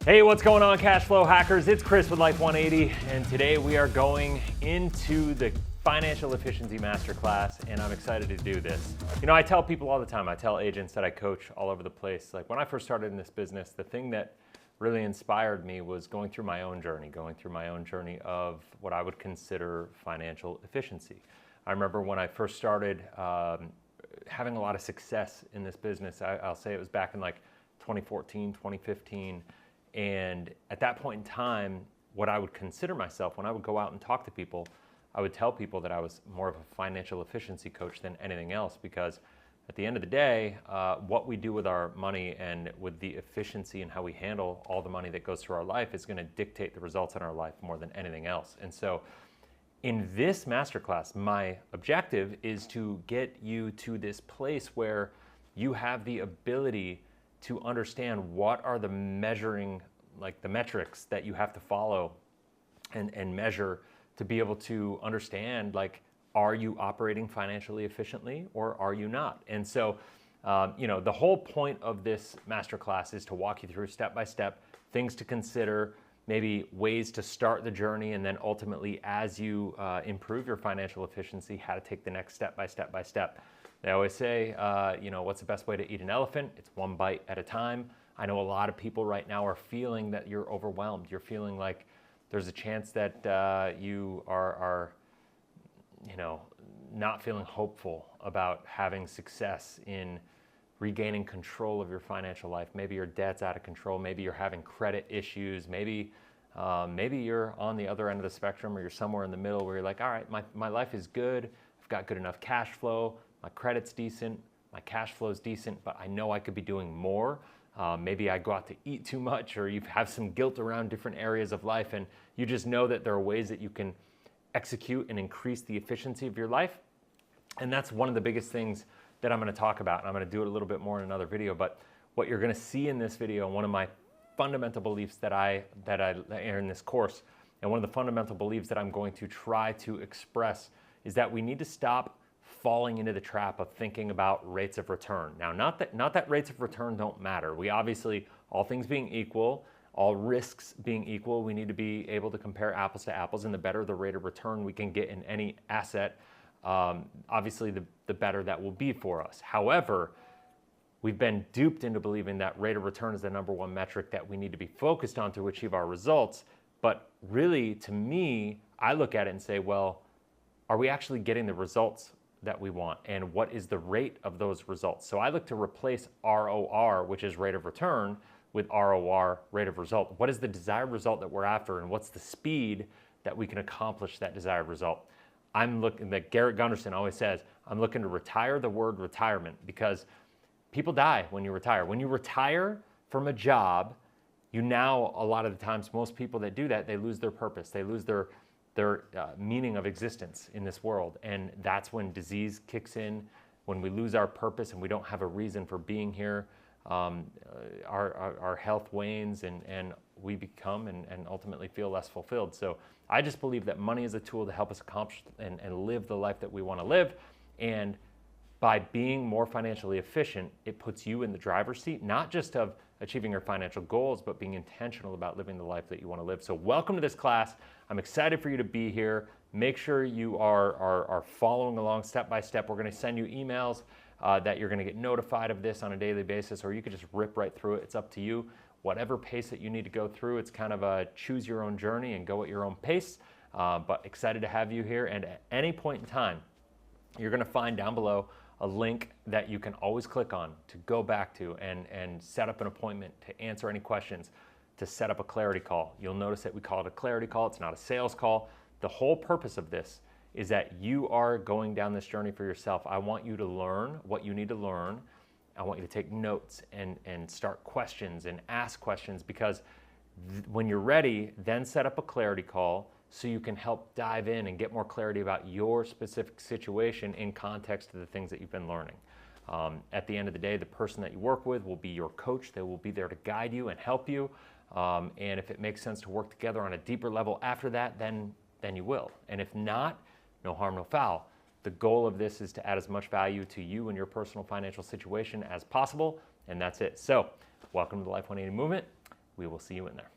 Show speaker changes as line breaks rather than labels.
Hey, what's going on, cash flow hackers? It's Chris with Life 180, and today we are going into the Financial Efficiency Masterclass, and I'm excited to do this. You know, I tell people all the time, I tell agents that I coach all over the place, like when I first started in this business, the thing that really inspired me was going through my own journey of what I would consider financial efficiency. I remember when I first started having a lot of success in this business. I'll say it was back in like 2014, 2015. And at that point in time, what I would consider myself, when I would go out and talk to people, I would tell people that I was more of a financial efficiency coach than anything else, because at the end of the day, what we do with our money and with the efficiency and how we handle all the money that goes through our life is going to dictate the results in our life more than anything else. And so in this masterclass, my objective is to get you to this place where you have the ability to understand what are the measuring, like the metrics that you have to follow and measure to be able to understand, like, are you operating financially efficiently or are you not? And so, the whole point of this masterclass is to walk you through step by step things to consider, maybe ways to start the journey, and then ultimately, as you improve your financial efficiency, how to take the next step by step. They always say, what's the best way to eat an elephant? It's one bite at a time. I know a lot of people right now are feeling that you're overwhelmed. You're feeling like there's a chance that you are not feeling hopeful about having success in regaining control of your financial life. Maybe your debt's out of control. Maybe you're having credit issues. Maybe you're on the other end of the spectrum, or you're somewhere in the middle where you're like, all right, my life is good. I've got good enough cash flow. My credit's decent, my cash flow's decent, but I know I could be doing more. Maybe I go out to eat too much, or you have some guilt around different areas of life, and you just know that there are ways that you can execute and increase the efficiency of your life. And that's one of the biggest things that I'm going to talk about. And I'm going to do it a little bit more in another video, but what you're going to see in this video, one of my fundamental beliefs that I in this course, and one of the fundamental beliefs that I'm going to try to express, is that we need to stop falling into the trap of thinking about rates of return. Now, not that rates of return don't matter. We obviously, all things being equal, all risks being equal, we need to be able to compare apples to apples, and the better the rate of return we can get in any asset, obviously the better that will be for us. However, we've been duped into believing that rate of return is the number one metric that we need to be focused on to achieve our results. But really, to me, I look at it and say, well, are we actually getting the results that we want, and what is the rate of those results? So I look to replace ROR, which is rate of return, with ROR, rate of result. What is the desired result that we're after, and what's the speed that we can accomplish that desired result? I'm looking, that Garrett Gunderson always says, I'm looking to retire the word retirement, because people die when you retire. When you retire from a job, a lot of the times, most people that do that, they lose their purpose. They lose their meaning of existence in this world. And that's when disease kicks in, when we lose our purpose and we don't have a reason for being here. Our health wanes, and we become and ultimately feel less fulfilled. So I just believe that money is a tool to help us accomplish and live the life that we want to live. And by being more financially efficient, it puts you in the driver's seat, not just of achieving your financial goals, but being intentional about living the life that you want to live. So welcome to this class. I'm excited for you to be here. Make sure you are following along step by step. We're going to send you emails that you're going to get notified of this on a daily basis, or you could just rip right through it. It's up to you. Whatever pace that you need to go through, it's kind of a choose your own journey and go at your own pace. But excited to have you here. And at any point in time, you're going to find down below a link that you can always click on to go back to and set up an appointment to answer any questions, to set up a clarity call. You'll notice that we call it a clarity call. It's not a sales call. The whole purpose of this is that you are going down this journey for yourself. I want you to learn what you need to learn. I want you to take notes and start questions and ask questions, because when you're ready, then set up a clarity call so you can help dive in and get more clarity about your specific situation in context to the things that you've been learning. At the end of the day, the person that you work with will be your coach. They will be there to guide you and help you. And if it makes sense to work together on a deeper level after that, then you will. And if not, no harm, no foul. The goal of this is to add as much value to you and your personal financial situation as possible, and that's it. So, welcome to the Life 180 movement. We will see you in there.